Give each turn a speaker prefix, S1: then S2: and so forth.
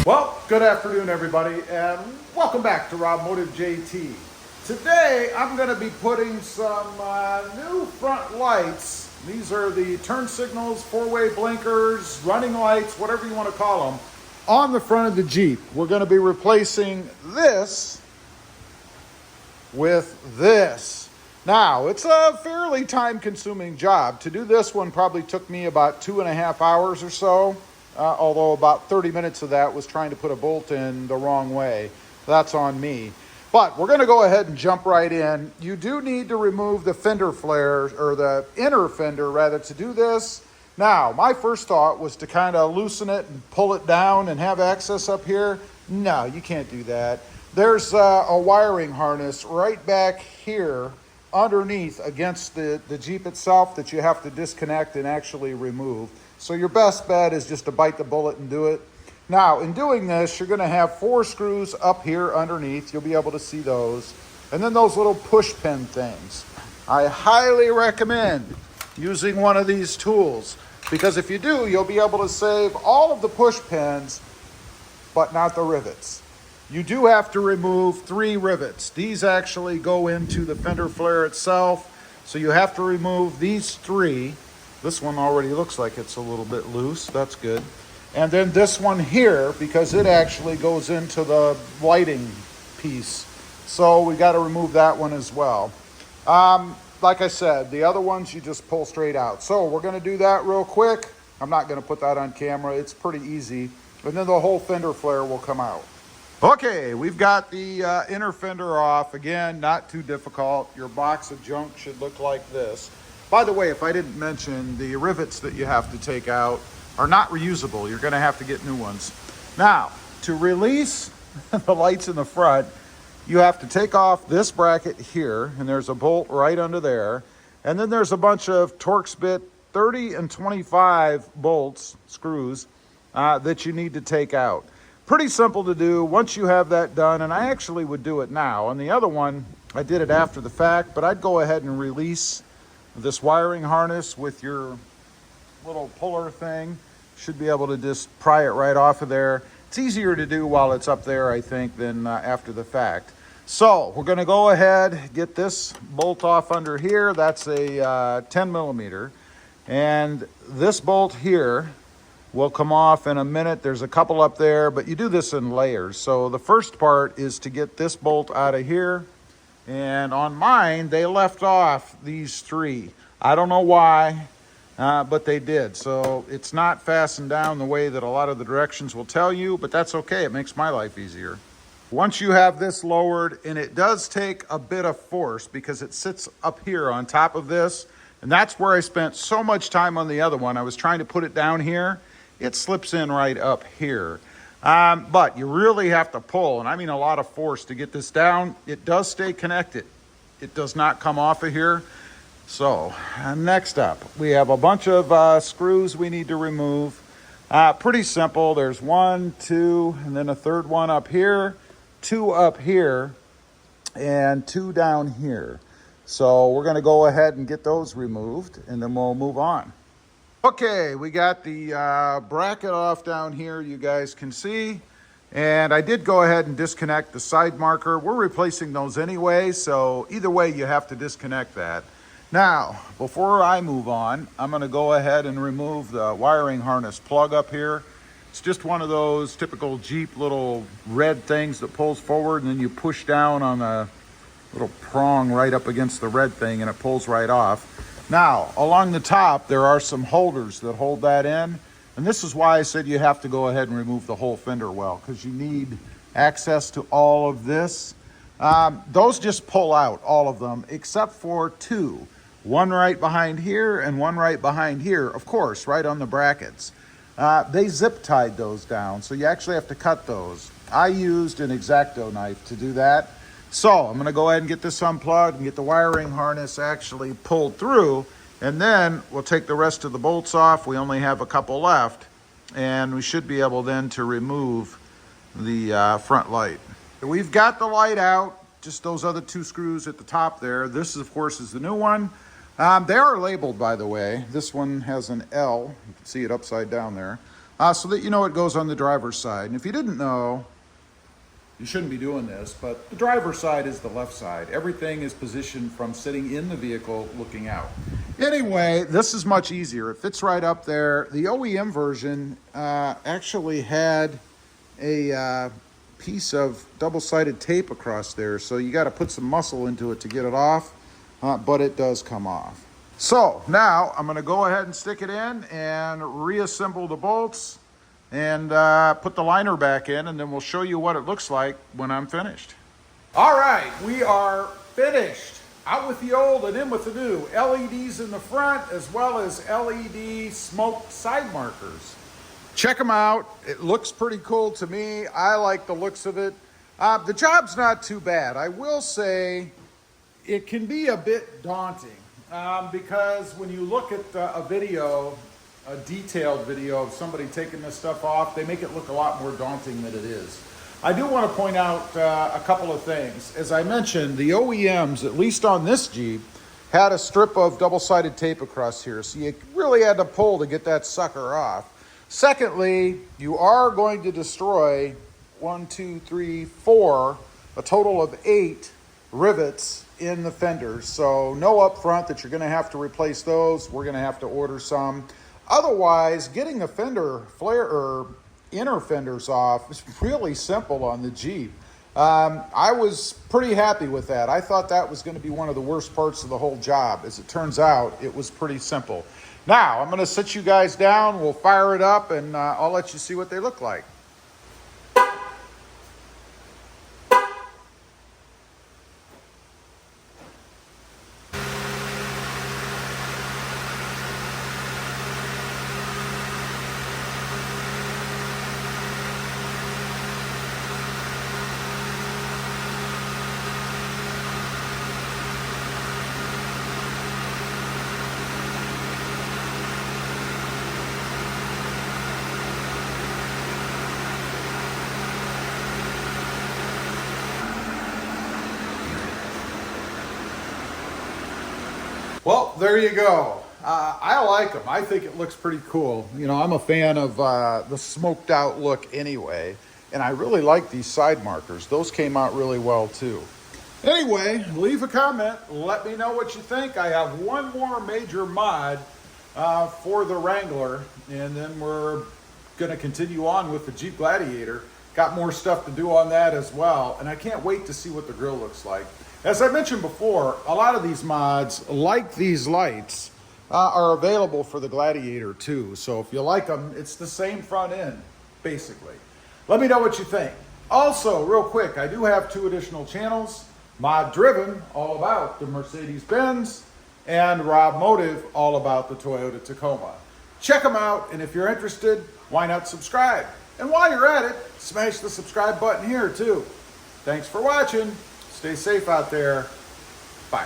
S1: Well, good afternoon, everybody, and welcome back to Automotive JT. Today, I'm going to be putting some new front lights. These are the turn signals, four-way blinkers, running lights, whatever you want to call them, on the front of the Jeep. We're going to be replacing this with this. Now, it's a fairly time-consuming job. To do this one probably took me about 2.5 hours or so. Although about 30 minutes of that was trying to put a bolt in the wrong way. That's on me. But we're going to go ahead and jump right in. You do need to remove the fender flares, or the inner fender rather, to do this. Now, my first thought was to kind of loosen it and pull it down and have access up here. No, you can't do that. There's a wiring harness right back here underneath against the Jeep itself that you have to disconnect and actually remove. So your best bet is just to bite the bullet and do it. Now, in doing this, you're going to have 4 screws up here underneath. You'll be able to see those. And then those little push pin things. I highly recommend using one of these tools, because if you do, you'll be able to save all of the push pins, but not the rivets. You do have to remove 3 rivets. These actually go into the fender flare itself. So you have to remove these 3. This one already looks like it's a little bit loose. That's good. And then this one here, because it actually goes into the lighting piece. So we got to remove that one as well. Like I said, the other ones you just pull straight out. So we're going to do that real quick. I'm not going to put that on camera. It's pretty easy. And then the whole fender flare will come out. Okay, we've got the inner fender off. Again, not too difficult. Your box of junk should look like this. By the way, if I didn't mention, the rivets that you have to take out are not reusable. You're going to have to get new ones. Now, to release the lights in the front, you have to take off this bracket here, and there's a bolt right under there. And then there's a bunch of Torx bit 30 and 25 bolts, screws, that you need to take out. Pretty simple to do once you have that done, and I actually would do it now. On the other one, I did it after the fact, but I'd go ahead and release this wiring harness with your little puller thing. Should be able to just pry it right off of there. It's easier to do while it's up there, I think, than after the fact. So we're going to go ahead, get this bolt off under here. That's a 10 millimeter. And this bolt here will come off in a minute. There's a couple up there, but you do this in layers. So the first part is to get this bolt out of here. And on mine, they left off these 3. I don't know why, but they did. So it's not fastened down the way that a lot of the directions will tell you, but that's okay. It makes my life easier. Once you have this lowered, and it does take a bit of force because it sits up here on top of this, and that's where I spent so much time on the other one. I was trying to put it down here. It slips in right up here. But you really have to pull, and I mean a lot of force to get this down. It does stay connected. It does not come off of here. So next up, we have a bunch of screws we need to remove. Pretty simple. There's 1, 2, and then a third one up here, 2 up here, and 2 down here. So we're going to go ahead and get those removed, and then we'll move on. Okay, we got the bracket off down here, you guys can see. And I did go ahead and disconnect the Sidemarker. We're replacing those anyway, so either way you have to disconnect that. Now, before I move on, I'm going to go ahead and remove the wiring harness plug up here. It's just one of those typical Jeep little red things that pulls forward, and then you push down on a little prong right up against the red thing, and it pulls right off. Now, along the top, there are some holders that hold that in. And this is why I said you have to go ahead and remove the whole fender well, because you need access to all of this. Those just pull out, all of them, except for 2. One right behind here and one right behind here, of course, right on the brackets. They zip tied those down, so you actually have to cut those. I used an X-Acto knife to do that. So I'm going to go ahead and get this unplugged and get the wiring harness actually pulled through, and then we'll take the rest of the bolts off. We only have a couple left, and we should be able then to remove the front light. We've got the light out, just those other 2 screws at the top there. This, of course, is the new one. They are labeled, by the way. This one has an L. You can see it upside down there. so that you know it goes on the driver's side. And if you didn't know, you shouldn't be doing this, but the driver's side is the left side. Everything is positioned from sitting in the vehicle looking out. Anyway, this is much easier. It fits right up there. The OEM version actually had a piece of double-sided tape across there, so you got to put some muscle into it to get it off, but it does come off. So now I'm going to go ahead and stick it in and reassemble the bolts and put the liner back in, and then we'll show you what it looks like when I'm finished. All right, we are finished. Out with the old and in with the new. LEDs in the front as well as LED smoke side markers. Check them out. It looks pretty cool to me. I like the looks of it. The job's not too bad. I will say it can be a bit daunting because when you look at a video, a detailed video of somebody taking this stuff off, they make it look a lot more daunting than it is. I do want to point out a couple of things. As I mentioned, the OEMs, at least on this Jeep, had a strip of double-sided tape across here, so you really had to pull to get that sucker off. Secondly, you are going to destroy 1, 2, 3, 4, a total of 8 rivets in the fenders. So no up front that you're going to have to replace those. We're going to have to order some. Otherwise, getting the fender flare or inner fenders off is really simple on the Jeep. I was pretty happy with that. I thought that was going to be one of the worst parts of the whole job. As it turns out, it was pretty simple. Now, I'm going to sit you guys down. We'll fire it up, and I'll let you see what they look like. Well, there you go. I like them. I think it looks pretty cool. You know, I'm a fan of the smoked out look anyway, and I really like these side markers. Those came out really well too. Anyway, leave a comment. Let me know what you think. I have one more major mod for the Wrangler, and then we're going to continue on with the Jeep Gladiator. Got more stuff to do on that as well, and I can't wait to see what the grill looks like. As I mentioned before, a lot of these mods, like these lights, are available for the Gladiator too. So if you like them, it's the same front end, basically. Let me know what you think. Also, real quick, I do have 2 additional channels. Mod Driven, all about the Mercedes-Benz, and Rob Motive, all about the Toyota Tacoma. Check them out, and if you're interested, why not subscribe? And while you're at it, smash the subscribe button here too. Thanks for watching. Stay safe out there. Bye.